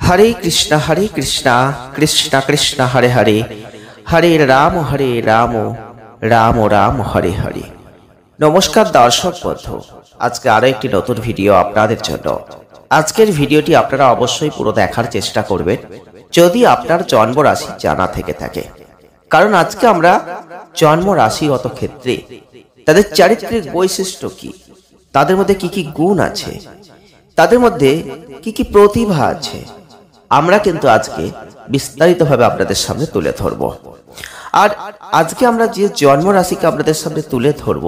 हरे कृष्णा कृष्ण कृष्ण हरे हरे हरे राम राम राम हरे हरे। नमस्कार दर्शक बंधु, आज के आरो एकटी नतून भिडियो आपनादेर जन्य। आजकेर भिडियोटी आपनारा अवश्यई पुरो देखार चेष्टा करबेन यदि आपनार जन्म राशि जाना थेके थाके, कारण आजके आमरा जन्म राशिगत क्षेत्रे तादेर चारित्रिक वैशिष्ट्य की, तादेर मध्ये की गुण आछे, तादेर मध्ये की प्रतिभा आछे, আমরা কিন্তু আজকে বিস্তারিতভাবে আপনাদের সামনে তুলে ধরব। আর আজকে আমরা যে জন্ম রাশিকে আপনাদের সামনে তুলে ধরব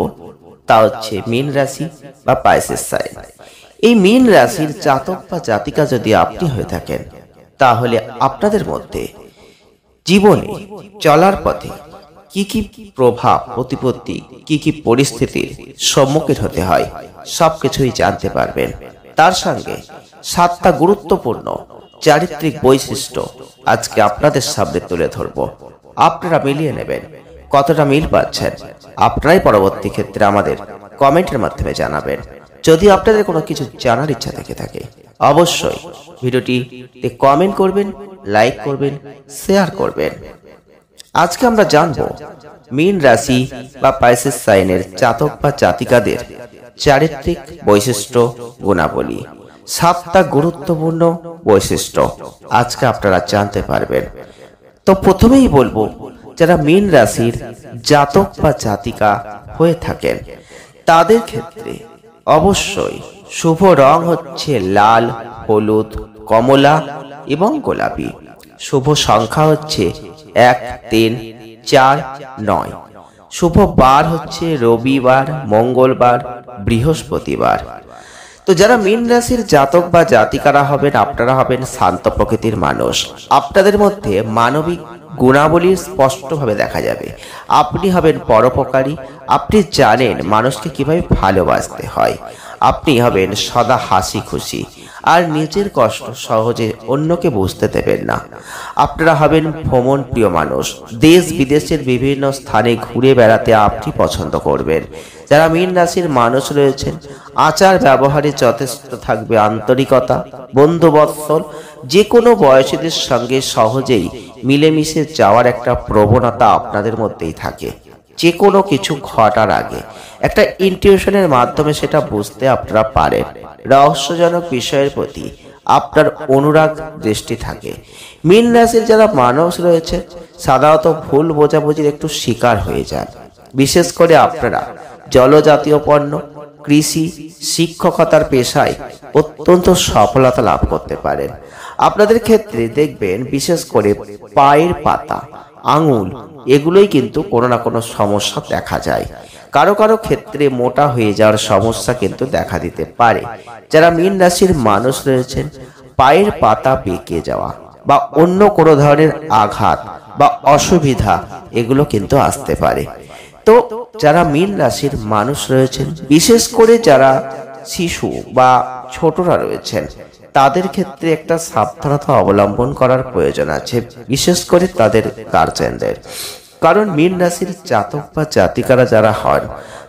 তা হচ্ছে মীন রাশি বা পাইসেস সাইন। এই মীন রাশির জাতক বা জাতিকা যদি আপনি হয়ে থাকেন, তাহলে আপনাদের মধ্যে জীবনে চলার পথে কি প্রভাব প্রতিপত্তি, কি পরিস্থিতির সম্মুখীন হতে হয় সবকিছুই জানতে পারবেন। তার সঙ্গে 7টা গুরুত্বপূর্ণ চারিত্রিক বৈশিষ্ট্য আজকে আপনাদের সামনে তুলে ধরব। আপনারা মিলিয়ে নেবেন কতটা মিল পাচ্ছেন, আপনারাই পরবর্তী ক্ষেত্রে আমাদের কমেন্টের মাধ্যমে জানাবেন। যদি আপনাদের কোনো কিছু জানার ইচ্ছা থেকে থাকে, অবশ্যই ভিডিওটিতে কমেন্ট করবেন, লাইক করবেন, শেয়ার করবেন। আজকে আমরা জানব মীন রাশি বা পাইসেস সাইনের জাতক বা জাতিকাদের চারিত্রিক বৈশিষ্ট্য গুণাবলী, 7টা গুরুত্বপূর্ণ বৈশিষ্ট্য আজকে আপনারা জানতে পারবেন। তো প্রথমেই বলবো, যারা মীন রাশির জাতক বা জাতিকা হয়ে থাকেন তাদের ক্ষেত্রে অবশ্যই শুভ রং হচ্ছে লাল, হলুদ, কমলা এবং গোলাপি। শুভ সংখ্যা হচ্ছে 1, 3, 4, 9। শুভ বার হচ্ছে রবিবার, মঙ্গলবার, বৃহস্পতিবার। তো যারা মীন রাশির জাতক বা জাতিকারা হবেন, আপনারা হবেন শান্ত প্রকৃতির মানুষ। আপনাদের মধ্যে মানবিক গুণাবলী স্পষ্টভাবে দেখা যাবে। আপনি হবেন পরোপকারী, আপনি জানেন মানুষকে কিভাবে ভালোবাসতে হয়। আপনি হবেন সদা হাসি খুশি আর নিজের কষ্ট সহজে অন্যকে বুঝতে দেবেন না। আপনারা হবেন ভ্রমণ প্রিয় মানুষ, দেশ বিদেশের বিভিন্ন স্থানে ঘুরে বেড়াতে আপনি পছন্দ করবেন। যারা মীন রাশির মানুষ রয়েছেন, আচার ব্যবহারে যথেষ্ট থাকবে আন্তরিকতা, বন্ধুবৎসল, যে কোনো বয়সীদের সঙ্গে সহজেই মিলেমিশে যাওয়ার একটা প্রবণতা আপনাদের মধ্যেই থাকে। যে কোনো কিছু ঘটার আগে একটা ইনটিউশনের মাধ্যমে সেটা বুঝতে আপনারা পারেন। রহস্যজনক বিষয়ের প্রতি আপনার অনুরাগ দৃষ্টি থাকে। মীন রাশির যারা মানুষ রয়েছে সাধারণত ভুল বোঝাবুঝির একটু শিকার হয়ে যান। বিশেষ করে আপনারা জলজাতীয় পণ্য, কৃষি, শিক্ষকতার পেশায় অত্যন্ত সফলতা লাভ করতে পারেন। আপনাদের ক্ষেত্রে দেখবেন বিশেষ করে পায়ের পাতা, আঙুল, এগুলোই কিন্তু কোনো না কোনো সমস্যা দেখা যায়। কারো কারো ক্ষেত্রে মোটা হয়ে যাওয়ার সমস্যা কিন্তু দেখা দিতে পারে। যারা মীন রাশির মানুষ রয়েছেন, পায়ের পাতা বেঁকে যাওয়া বা অন্য কোনো ধরনের আঘাত বা অসুবিধা এগুলো কিন্তু আসতে পারে। তো যারা মীন রাশির মানুষ রয়েছেন, বিশেষ করে যারা শিশু বা ছোটরা রয়েছেন, তাদের ক্ষেত্রে একটা সাবধানতা অবলম্বন করার প্রয়োজন আছে, বিশেষ করে তাদের গার্জেনদের। কারণ মীন রাশির জাতক বা জাতিকারা যারা হন,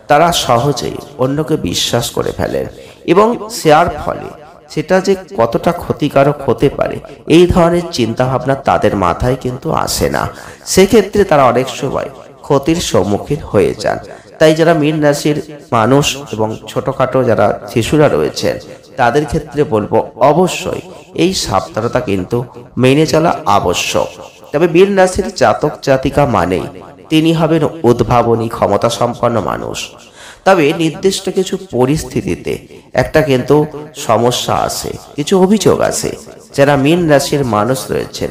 তারা সহজেই অন্যকে বিশ্বাস করে ফেলেন এবং শেয়ার ফলে সেটা যে কতটা ক্ষতিকারক হতে পারে এই ধরনের চিন্তা ভাবনা তাদের মাথায় কিন্তু আসে না। সেক্ষেত্রে তারা অনেক সময় ক্ষতির সম্মুখীন হয়ে যান। তাই যারা মীন রাশির মানুষ এবং ছোটখাটো যারা শিশুরা রয়েছেন, তাদের ক্ষেত্রে বলবো অবশ্যই এই সাবধানতা কিন্তু মেনে চলা আবশ্যক। তবে মীন রাশির জাতক জাতিকা মানেই তিনি হবেন উদ্ভাবনী, ক্ষমতা সম্পন্ন মানুষ। তবে নির্দিষ্ট কিছু পরিস্থিতিতে একটা কিন্তু সমস্যা আসে, কিছু অভিযোগ আসে। যারা মীন রাশির মানুষ রয়েছেন,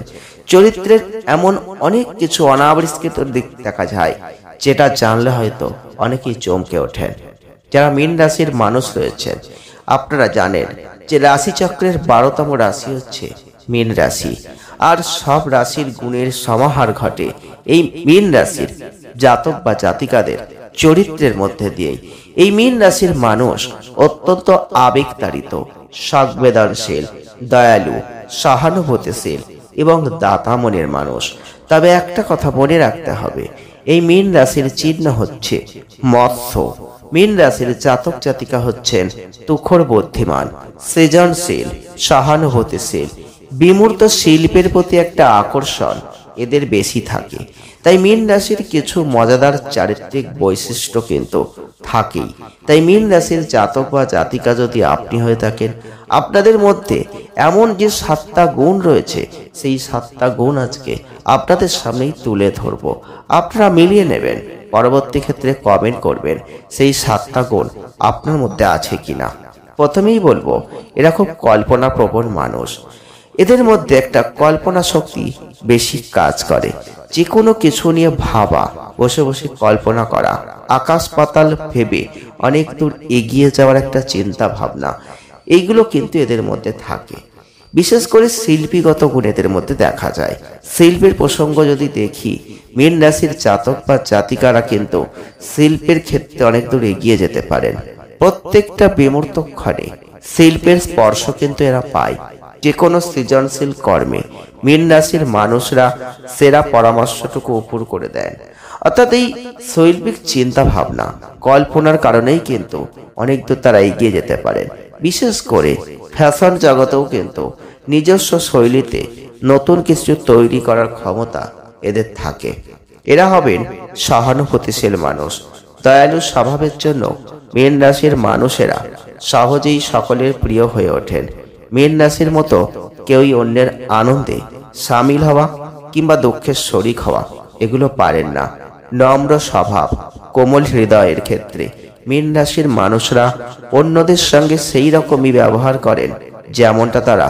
চরিত্রের এমন অনেক কিছু অনাবিষ্কৃত দিক দেখা যায়, যেটা জানলে হয়তো অনেকেই চমকে ওঠেন। যারা মীন রাশির মানুষ রয়েছেন, আপনারা জানেন যে রাশিচক্রের 12তম রাশি হচ্ছে মীন রাশি। আর সব রাশির গুণের সমাহার ঘটে এই মীন রাশির জাতক বা জাতিকাদের চরিত্রের মধ্যে দিয়েই। এই মীন রাশির মানুষ অত্যন্ত আবেগতাড়িত, সংবেদনশীল, দয়ালু, সহানুভূতিশীল এবং দাতা মনের মানুষ। তবে একটা কথা মনে রাখতে হবে, এই মীন রাশির চিহ্ন হচ্ছে মৎস্য। মীন রাশির জাতক জাতিকা হচ্ছেন তুখর বুদ্ধিমান, সৃজনশীল, সহানুভূতিশীল, বিমূর্ত শিল্পের প্রতি একটা আকর্ষণ এদের বেশি থাকে। তাই মীন রাশির কিছু মজাদার চারিত্রিক বৈশিষ্ট্য কিন্তু থাকেই। তাই মীন রাশির জাতক বা জাতিকা যদি আপনি হয়ে থাকেন, আপনাদের মধ্যে এমন যে 7টা গুণ রয়েছে, সেই 7টা গুণ আজকে আপনাদের সামনেই তুলে ধরবো। আপনারা মিলিয়ে নেবেন, পরবর্তী ক্ষেত্রে কমেন্ট করবেন সেই 7টা গুণ আপনার মধ্যে আছে কিনা। প্রথমেই বলবো, এরা খুব কল্পনা প্রবণ মানুষ। এদের মধ্যে একটা কল্পনা শক্তি বেশি কাজ করে। যে কোনো কিছু নিয়ে ভাবা, বসে বসে কল্পনা করা, আকাশ পাতাল ভেবে অনেক দূর এগিয়ে যাওয়ার একটা চিন্তা ভাবনা, এইগুলো কিন্তু এদের মধ্যে থাকে। বিশেষ করে শিল্পীগত গুণ এদের মধ্যে দেখা যায়। শিল্পের প্রসঙ্গ যদি দেখি, মীন রাশির জাতক বা জাতিকারা কিন্তু শিল্পের ক্ষেত্রে অনেক দূর এগিয়ে যেতে পারেন। প্রত্যেকটা বিমূর্ত ক্ষণে শিল্পের স্পর্শ কিন্তু এরা পায়। যে কোনো সৃজনশীল কর্মে মীন রাশির মানুষরা সেরা পরামর্শটুকু উপর করে দেন। অর্থাৎ এই শৈল্পিক চিন্তা ভাবনা, কল্পনার কারণেই কিন্তু অনেক দূর তারা এগিয়ে যেতে পারেন। বিশেষ করে ফ্যাশন জগতেও কিন্তু নিজস্ব শৈলীতে নতুন কিছু তৈরি করার ক্ষমতা এদের থাকে। এরা হবেন সহানুভূতিশীল মানুষ। দয়ালু স্বভাবের জন্য মীন রাশির মানুষেরা সহজেই সকলের প্রিয় হয়ে ওঠেন। মীন রাশির মতো কেউই অন্যের আনন্দে সামিল হওয়া কিংবা দুঃখের শরিক হওয়া এগুলো পারেন না। নম্র স্বভাব, কোমল হৃদয়ের ক্ষেত্রে মীন রাশির মানুষরা অন্যদের সঙ্গে সেই রকমই ব্যবহার করেন যেমনটা তারা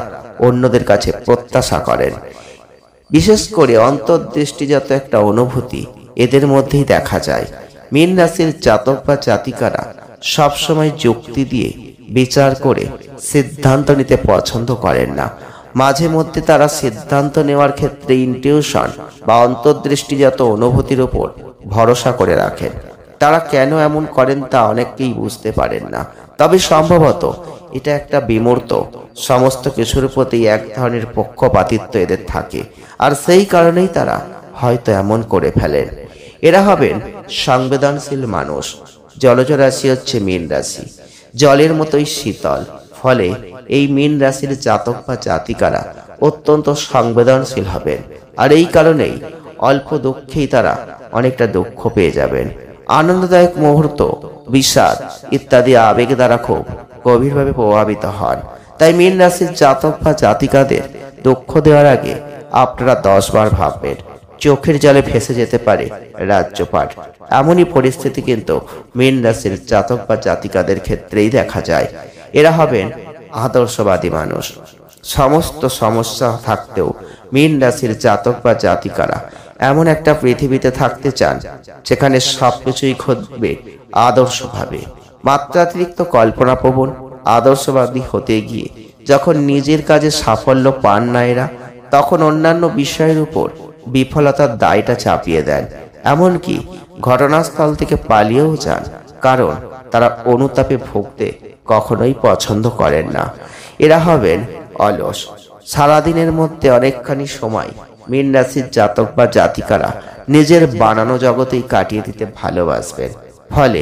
অন্যদের কাছে প্রত্যাশা করেন। বিশেষ করে অন্তর্দৃষ্টিজাত একটা অনুভূতি এদের মধ্যেই দেখা যায়। মীন রাশির জাতক বা জাতিকারা সবসময় যুক্তি দিয়ে বিচার করে সিদ্ধান্ত নিতে পছন্দ করেন না। মাঝে মধ্যে তারা সিদ্ধান্ত নেওয়ার ক্ষেত্রে ইনটিউশন বা অন্তর্দৃষ্টিজাত অনুভূতির উপর ভরসা করে রাখেন। তারা কেন এমন করেন তা অনেকেই বুঝতে পারেন না, তবে সম্ভবত এটা একটা বিমূর্ত, সমস্ত কিছুর প্রতি এক ধরনের পক্ষপাতিত্ব এদের থাকে, আর সেই কারণেই তারা হয়তো এমন করে ফেলেন। এরা হবেন সংবেদনশীল মানুষ। জলজ রাশি হচ্ছে মীন রাশি, জলের মতোই শীতল। ফলে এই মীন রাশির জাতক বা জাতিকারা অত্যন্ত সংবেদনশীল হবেন, আর এই কারণেই অল্প দুঃখেই তারা অনেকটা দুঃখ পেয়ে যাবেন। আনন্দদায়ক মুহূর্ত, বিষাদ ইত্যাদি আবেগ দ্বারা খুব গভীরভাবে প্রভাবিত হন। তাই মীন রাশির জাতক বা জাতিকাদের দুঃখ দেওয়ার আগে আপনারা 10 বার ভাববেন। চোখের জলে ভেসে যেতে পারে রাজ্যপাট। এমনই পরিস্থিতি কিন্তু মীন রাশির জাতক বা জাতিকাদের ক্ষেত্রেই দেখা যায়। এরা হবেন আদর্শবাদী মানুষ। সমস্ত সমস্যা থাকতেও মীন রাশির জাতক বা জাতিকারা এমন একটা পৃথিবীতে থাকতে চান যেখানে সবকিছুই ঘটবে আদর্শভাবে। মাত্রাতিরিক্ত কল্পনাপ্রবণ আদর্শবাদী হতে গিয়ে যখন নিজের কাজে সাফল্য পান না এরা, তখন অন্যান্য বিষয়ের উপর বিফলতার দায়টা চাপিয়ে দেন। এমনকি ঘটনাস্থল থেকে পালিয়েও যান, কারণ তারা অনুতাপে ভুগতে কখনোই পছন্দ করেন না। এরা হবেন অলস। সারাদিনের মধ্যে অনেকখানি সময় মীন রাশির জাতক বা জাতিকারা নিজের বানানো জগতেই কাটিয়ে দিতে ভালোবাসবেন। ফলে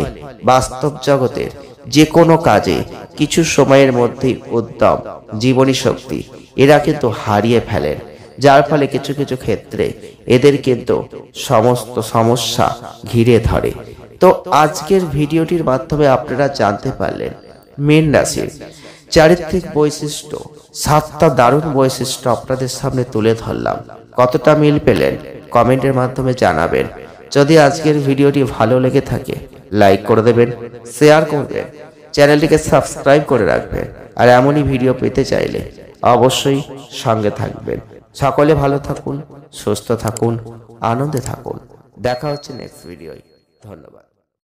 বাস্তব জগতের যে কোনো কাজে কিছু সময়ের মধ্যেই উদ্যম, জীবনী শক্তি এরা কিন্তু হারিয়ে ফেলেন, যার ফলে কিছু কিছু ক্ষেত্রে এদের কিন্তু সমস্ত সমস্যা ঘিরে ধরে। তো আজকের ভিডিওটির মাধ্যমে আপনারা জানতে পারলেন মীন রাশির চারিত্রিক বৈশিষ্ট্য, 7টা দারুণ বৈশিষ্ট্য আপনাদের সামনে তুলে ধরলাম। কতটা মিল পেলেন কমেন্টের মাধ্যমে জানাবেন। যদি আজকের ভিডিওটি ভালো লেগে থাকে লাইক করে দেবেন, শেয়ার করবেন, চ্যানেলটিকে সাবস্ক্রাইব করে রাখবেন। আর এমনই ভিডিও পেতে চাইলে অবশ্যই সঙ্গে থাকবেন। সকলে ভালো থাকুন, সুস্থ থাকুন, আনন্দে থাকুন। দেখা হচ্ছে নেক্সট ভিডিওয়। ধন্যবাদ।